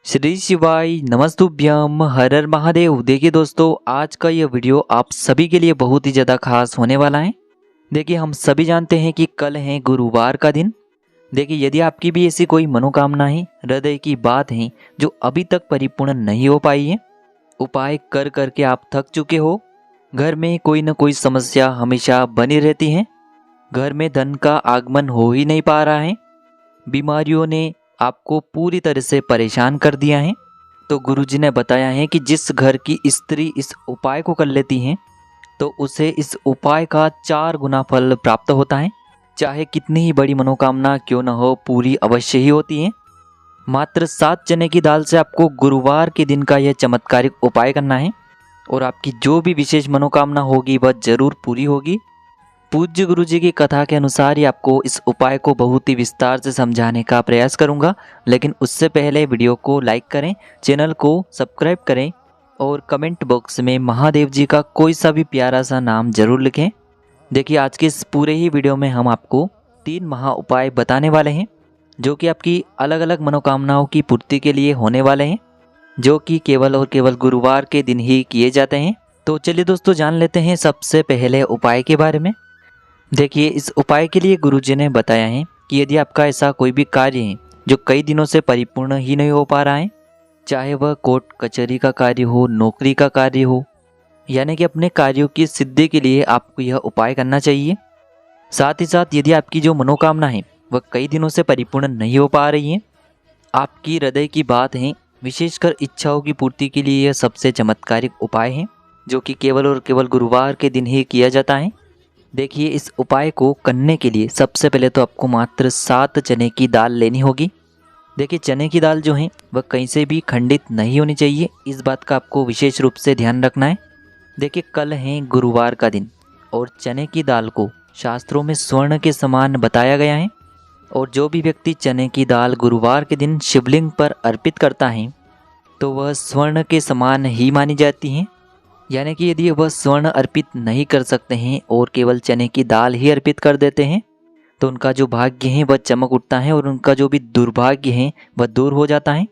श्री शिवाय नमस्तुभ्यम हर हर महादेव। देखिए दोस्तों, आज का ये वीडियो आप सभी के लिए बहुत ही ज़्यादा खास होने वाला है। देखिए, हम सभी जानते हैं कि कल है गुरुवार का दिन। देखिए, यदि आपकी भी ऐसी कोई मनोकामना है, हृदय की बात है जो अभी तक परिपूर्ण नहीं हो पाई है, उपाय कर करके आप थक चुके हो, घर में कोई न कोई समस्या हमेशा बनी रहती है, घर में धन का आगमन हो ही नहीं पा रहा है, बीमारियों ने आपको पूरी तरह से परेशान कर दिया है, तो गुरुजी ने बताया है कि जिस घर की स्त्री इस उपाय को कर लेती हैं तो उसे इस उपाय का 4 गुना फल प्राप्त होता है। चाहे कितनी ही बड़ी मनोकामना क्यों न हो, पूरी अवश्य ही होती है। मात्र 7 चने की दाल से आपको गुरुवार के दिन का यह चमत्कारिक उपाय करना है और आपकी जो भी विशेष मनोकामना होगी वह जरूर पूरी होगी। पूज्य गुरुजी की कथा के अनुसार ही आपको इस उपाय को बहुत ही विस्तार से समझाने का प्रयास करूंगा, लेकिन उससे पहले वीडियो को लाइक करें, चैनल को सब्सक्राइब करें और कमेंट बॉक्स में महादेव जी का कोई सा भी प्यारा सा नाम जरूर लिखें। देखिए, आज के इस पूरे ही वीडियो में हम आपको 3 महा उपाय बताने वाले हैं जो कि आपकी अलग अलग मनोकामनाओं की पूर्ति के लिए होने वाले हैं, जो कि केवल और केवल गुरुवार के दिन ही किए जाते हैं। तो चलिए दोस्तों, जान लेते हैं सबसे पहले उपाय के बारे में। देखिए, इस उपाय के लिए गुरुजी ने बताया है कि यदि आपका ऐसा कोई भी कार्य है जो कई दिनों से परिपूर्ण ही नहीं हो पा रहा है, चाहे वह कोर्ट कचहरी का कार्य हो, नौकरी का कार्य हो, यानी कि अपने कार्यों की सिद्धि के लिए आपको यह उपाय करना चाहिए। साथ ही साथ यदि आपकी जो मनोकामना है वह कई दिनों से परिपूर्ण नहीं हो पा रही है, आपकी हृदय की बात है, विशेषकर इच्छाओं की पूर्ति के लिए यह सबसे चमत्कारिक उपाय है जो कि केवल और केवल गुरुवार के दिन ही किया जाता है। देखिए, इस उपाय को करने के लिए सबसे पहले तो आपको मात्र 7 चने की दाल लेनी होगी। देखिए, चने की दाल जो है वह कहीं से भी खंडित नहीं होनी चाहिए, इस बात का आपको विशेष रूप से ध्यान रखना है। देखिए, कल है गुरुवार का दिन और चने की दाल को शास्त्रों में स्वर्ण के समान बताया गया है, और जो भी व्यक्ति चने की दाल गुरुवार के दिन शिवलिंग पर अर्पित करता है तो वह स्वर्ण के समान ही मानी जाती है। यानी कि यदि वह स्वर्ण अर्पित नहीं कर सकते हैं और केवल चने की दाल ही अर्पित कर देते हैं तो उनका जो भाग्य है वह चमक उठता है और उनका जो भी दुर्भाग्य है वह दूर हो जाता है।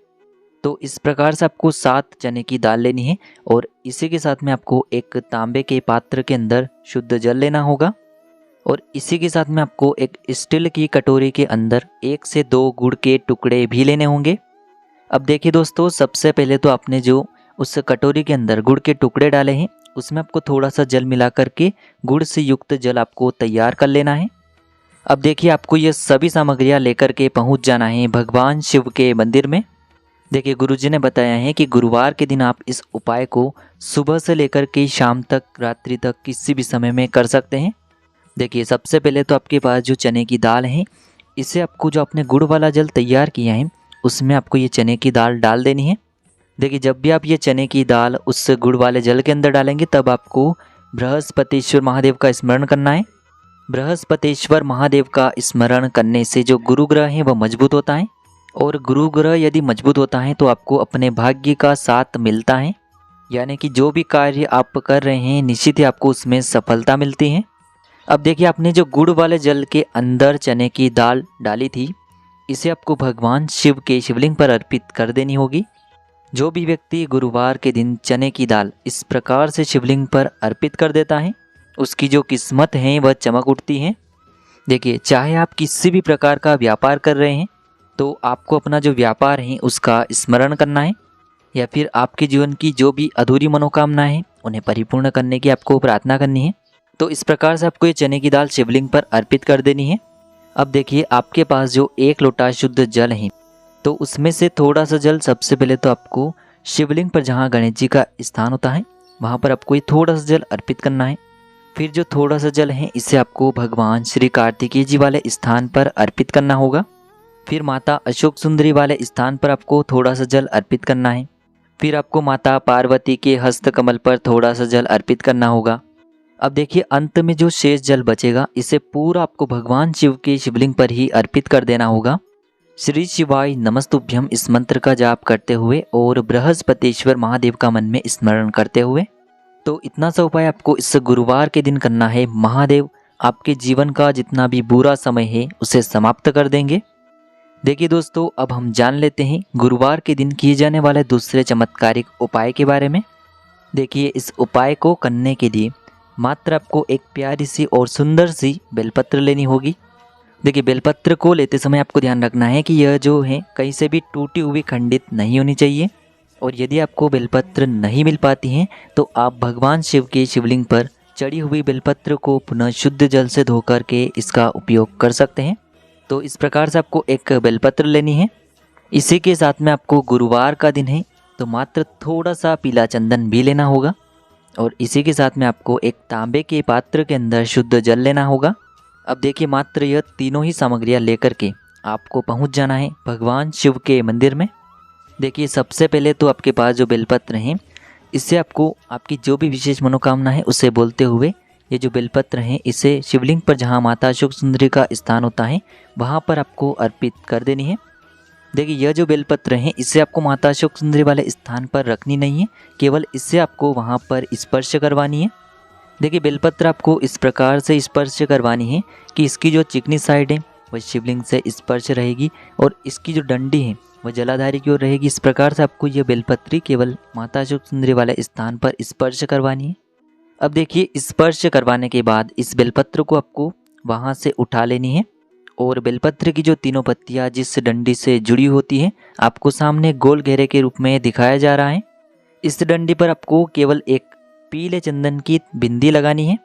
तो इस प्रकार से आपको 7 चने की दाल लेनी है और इसी के साथ में आपको एक तांबे के पात्र के अंदर शुद्ध जल लेना होगा, और इसी के साथ में आपको एक स्टील की कटोरी के अंदर 1 से 2 गुड़ के टुकड़े भी लेने होंगे। अब देखिए दोस्तों, सबसे पहले तो आपने जो उस कटोरी के अंदर गुड़ के टुकड़े डाले हैं उसमें आपको थोड़ा सा जल मिला करके गुड़ से युक्त जल आपको तैयार कर लेना है। अब देखिए, आपको ये सभी सामग्रियां लेकर के पहुंच जाना है भगवान शिव के मंदिर में। देखिए, गुरुजी ने बताया है कि गुरुवार के दिन आप इस उपाय को सुबह से लेकर के शाम तक, रात्रि तक किसी भी समय में कर सकते हैं। देखिए, सबसे पहले तो आपके पास जो चने की दाल है, इसे आपको जो आपने गुड़ वाला जल तैयार किया है उसमें आपको ये चने की दाल डाल देनी है। देखिए, जब भी आप ये चने की दाल उस गुड़ वाले जल के अंदर डालेंगे तब आपको बृहस्पतिश्वर महादेव का स्मरण करना है। बृहस्पतिश्वर महादेव का स्मरण करने से जो गुरु ग्रह है वह मजबूत होता है, और गुरु ग्रह यदि मजबूत होता है तो आपको अपने भाग्य का साथ मिलता है। यानी कि जो भी कार्य आप कर रहे हैं निश्चित ही आपको उसमें सफलता मिलती है। अब देखिए, आपने जो गुड़ वाले जल के अंदर चने की दाल डाली थी, इसे आपको भगवान शिव के शिवलिंग पर अर्पित कर देनी होगी। जो भी व्यक्ति गुरुवार के दिन चने की दाल इस प्रकार से शिवलिंग पर अर्पित कर देता है उसकी जो किस्मत है वह चमक उठती है। देखिए, चाहे आप किसी भी प्रकार का व्यापार कर रहे हैं तो आपको अपना जो व्यापार है उसका स्मरण करना है, या फिर आपके जीवन की जो भी अधूरी मनोकामनाएं हैं उन्हें परिपूर्ण करने की आपको प्रार्थना करनी है। तो इस प्रकार से आपको ये चने की दाल शिवलिंग पर अर्पित कर देनी है। अब देखिए, आपके पास जो 1 लोटा शुद्ध जल है तो उसमें से थोड़ा सा जल सबसे पहले तो आपको शिवलिंग पर, जहाँ गणेश जी का स्थान होता है वहाँ पर आपको ये थोड़ा सा जल अर्पित करना है। फिर जो थोड़ा सा जल है इसे आपको भगवान श्री कार्तिकेय जी वाले स्थान पर अर्पित करना होगा। फिर माता अशोक सुंदरी वाले स्थान पर आपको थोड़ा सा जल अर्पित करना है। फिर आपको माता पार्वती के हस्त कमल पर थोड़ा सा जल अर्पित करना होगा। अब देखिए, अंत में जो शेष जल बचेगा इसे पूरा आपको भगवान शिव के शिवलिंग पर ही अर्पित कर देना होगा। श्री शिवाय नमस्तुभ्यम इस मंत्र का जाप करते हुए और बृहस्पतिश्वर महादेव का मन में स्मरण करते हुए। तो इतना सा उपाय आपको इस गुरुवार के दिन करना है। महादेव आपके जीवन का जितना भी बुरा समय है उसे समाप्त कर देंगे। देखिए दोस्तों, अब हम जान लेते हैं गुरुवार के दिन किए जाने वाले दूसरे चमत्कारिक उपाय के बारे में। देखिए, इस उपाय को करने के लिए मात्र आपको एक प्यारी सी और सुंदर सी बेलपत्र लेनी होगी। देखिए, बेलपत्र को लेते समय आपको ध्यान रखना है कि यह जो है कहीं से भी टूटी हुई खंडित नहीं होनी चाहिए। और यदि आपको बेलपत्र नहीं मिल पाती हैं तो आप भगवान शिव के शिवलिंग पर चढ़ी हुई बेलपत्र को पुनः शुद्ध जल से धोकर के इसका उपयोग कर सकते हैं। तो इस प्रकार से आपको एक बेलपत्र लेनी है। इसी के साथ में आपको गुरुवार का दिन है तो मात्र थोड़ा सा पीला चंदन भी लेना होगा। और इसी के साथ में आपको एक तांबे के पात्र के अंदर शुद्ध जल लेना होगा। अब देखिए, मात्र यह तीनों ही सामग्रियां लेकर के आपको पहुंच जाना है भगवान शिव के मंदिर में। देखिए, सबसे पहले तो आपके पास जो बेलपत्र हैं, इससे आपको आपकी जो भी विशेष मनोकामना है उसे बोलते हुए ये जो बेलपत्र हैं इसे शिवलिंग पर जहाँ माता अशोक सुंदरी का स्थान होता है वहाँ पर आपको अर्पित कर देनी है। देखिए, यह जो बेलपत्र हैं इसे आपको माता अशोक सुंदरी वाले स्थान पर रखनी नहीं है, केवल इससे आपको वहाँ पर स्पर्श करवानी है। देखिए, बेलपत्र आपको इस प्रकार से स्पर्श करवानी है कि इसकी जो चिकनी साइड है वह शिवलिंग से स्पर्श रहेगी और इसकी जो डंडी है वह जलाधारी की ओर रहेगी। इस प्रकार से आपको यह बेलपत्री केवल माता अशोक सुंदरी वाले स्थान पर स्पर्श करवानी है। अब देखिए, स्पर्श करवाने के बाद इस बेलपत्र को आपको वहाँ से उठा लेनी है और बेलपत्र की जो तीनों पत्तियाँ जिस डंडी से जुड़ी होती हैं आपको सामने गोल घेरे के रूप में दिखाया जा रहा है। इस डंडी पर आपको केवल एक पीले चंदन की बिंदी लगानी है।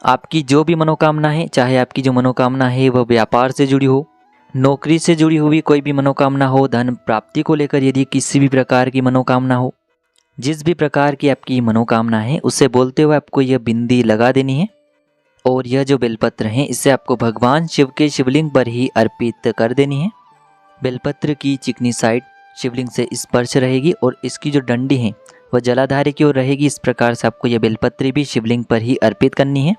आपकी जो भी मनोकामना है, चाहे आपकी जो मनोकामना है वह व्यापार से जुड़ी हो, नौकरी से जुड़ी हुई कोई भी मनोकामना हो, धन प्राप्ति को लेकर यदि किसी भी प्रकार की मनोकामना हो, जिस भी प्रकार की आपकी मनोकामना है उसे बोलते हुए आपको यह बिंदी लगा देनी है। और यह जो बेलपत्र है इसे आपको भगवान शिव के शिवलिंग पर ही अर्पित कर देनी है। बेलपत्र की चिकनी साइड शिवलिंग से स्पर्श रहेगी और इसकी जो डंडी है वह जलाधारी की ओर रहेगी। इस प्रकार से आपको यह बेलपत्र भी शिवलिंग पर ही अर्पित करनी है।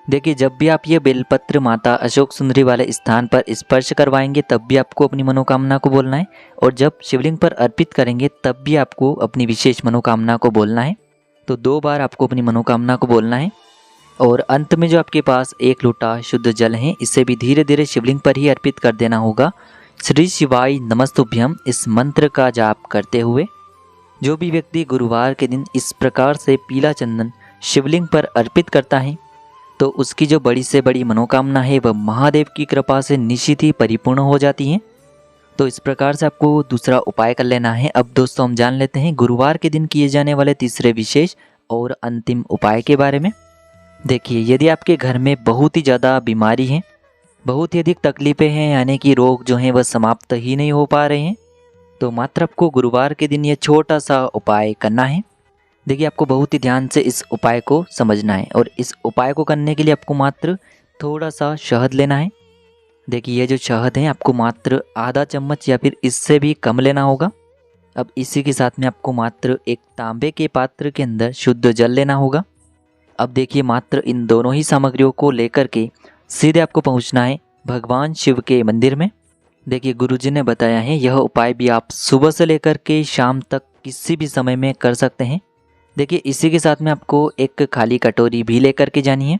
देखिए, जब भी आप ये बेलपत्र माता अशोक सुंदरी वाले स्थान पर स्पर्श करवाएंगे तब भी आपको अपनी मनोकामना को बोलना है और जब शिवलिंग पर अर्पित करेंगे तब भी आपको अपनी विशेष मनोकामना को बोलना है। तो 2 बार आपको अपनी मनोकामना को बोलना है। और अंत में जो आपके पास 1 लोटा शुद्ध जल है इसे भी धीरे धीरे शिवलिंग पर ही अर्पित कर देना होगा। श्री शिवाय नमस्तुभ्यम इस मंत्र का जाप करते हुए जो भी व्यक्ति गुरुवार के दिन इस प्रकार से पीला चंदन शिवलिंग पर अर्पित करता है तो उसकी जो बड़ी से बड़ी मनोकामना है वह महादेव की कृपा से निश्चित ही परिपूर्ण हो जाती है। तो इस प्रकार से आपको दूसरा उपाय कर लेना है। अब दोस्तों, हम जान लेते हैं गुरुवार के दिन किए जाने वाले तीसरे विशेष और अंतिम उपाय के बारे में। देखिए, यदि आपके घर में बहुत ही ज़्यादा बीमारी है, बहुत ही अधिक तकलीफ़ें हैं, यानी कि रोग जो हैं वह समाप्त ही नहीं हो पा रहे हैं, तो मात्र आपको गुरुवार के दिन यह छोटा सा उपाय करना है। देखिए, आपको बहुत ही ध्यान से इस उपाय को समझना है और इस उपाय को करने के लिए आपको मात्र थोड़ा सा शहद लेना है। देखिए, ये जो शहद है आपको मात्र आधा चम्मच या फिर इससे भी कम लेना होगा। अब इसी के साथ में आपको मात्र एक तांबे के पात्र के अंदर शुद्ध जल लेना होगा। अब देखिए, मात्र इन दोनों ही सामग्रियों को लेकर के सीधे आपको पहुंचना है भगवान शिव के मंदिर में। देखिए, गुरुजी ने बताया है यह उपाय भी आप सुबह से लेकर के शाम तक किसी भी समय में कर सकते हैं। देखिए, इसी के साथ में आपको एक खाली कटोरी भी लेकर के जानी है।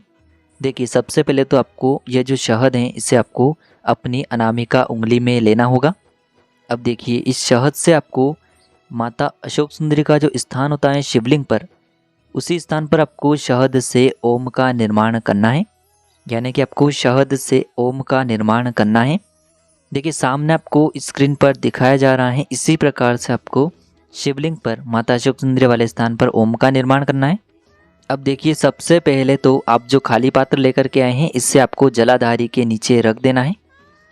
देखिए, सबसे पहले तो आपको यह जो शहद है इसे आपको अपनी अनामिका उंगली में लेना होगा। अब देखिए, इस शहद से आपको माता अशोक सुंदरी का जो स्थान होता है शिवलिंग पर, उसी स्थान पर आपको शहद से ओम का निर्माण करना है, यानी कि आपको शहद से ओम का निर्माण करना है। देखिए, सामने आपको स्क्रीन पर दिखाया जा रहा है, इसी प्रकार से आपको शिवलिंग पर माता अशोक सुंदरी वाले स्थान पर ओम का निर्माण करना है। अब देखिए, सबसे पहले तो आप जो खाली पात्र लेकर के आए हैं इससे आपको जलाधारी के नीचे रख देना है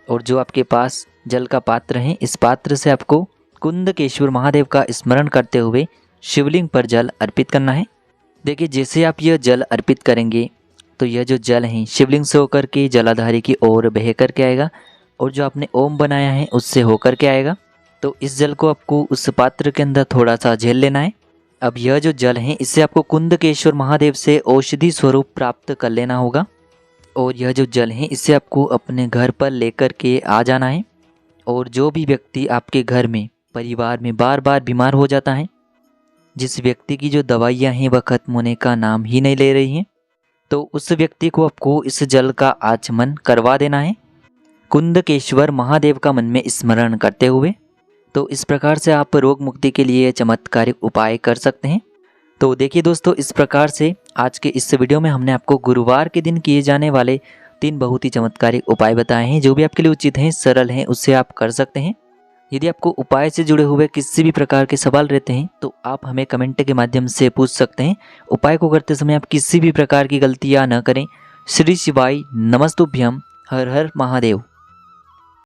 और जो आपके पास जल का पात्र है इस पात्र से आपको कुंदकेश्वर महादेव का स्मरण करते हुए शिवलिंग पर जल अर्पित करना है। देखिए, जैसे आप यह जल अर्पित करेंगे तो यह जो जल है शिवलिंग से होकर के जलाधारी की ओर बह कर के आएगा और जो आपने ओम बनाया है उससे होकर के आएगा। तो इस जल को आपको उस पात्र के अंदर थोड़ा सा झेल लेना है। अब यह जो जल है इससे आपको कुंदकेश्वर महादेव से औषधि स्वरूप प्राप्त कर लेना होगा और यह जो जल है इससे आपको अपने घर पर लेकर के आ जाना है। और जो भी व्यक्ति आपके घर में परिवार में बार बार बीमार हो जाता है, जिस व्यक्ति की जो दवाइयाँ हैं वह खत्म होने का नाम ही नहीं ले रही हैं, तो उस व्यक्ति को आपको इस जल का आचमन करवा देना है। कुंदकेश्वर महादेव का मन में स्मरण करते हुए। तो इस प्रकार से आप रोग मुक्ति के लिए चमत्कारिक उपाय कर सकते हैं। तो देखिए दोस्तों, इस प्रकार से आज के इस वीडियो में हमने आपको गुरुवार के दिन किए जाने वाले 3 बहुत ही चमत्कारिक उपाय बताए हैं, जो भी आपके लिए उचित हैं, सरल हैं, उससे आप कर सकते हैं। यदि आपको उपाय से जुड़े हुए किसी भी प्रकार के सवाल रहते हैं तो आप हमें कमेंट के माध्यम से पूछ सकते हैं। उपाय को करते समय आप किसी भी प्रकार की गलतियां न करें। श्री शिवाय नमस्तुभ्यम। हर हर महादेव।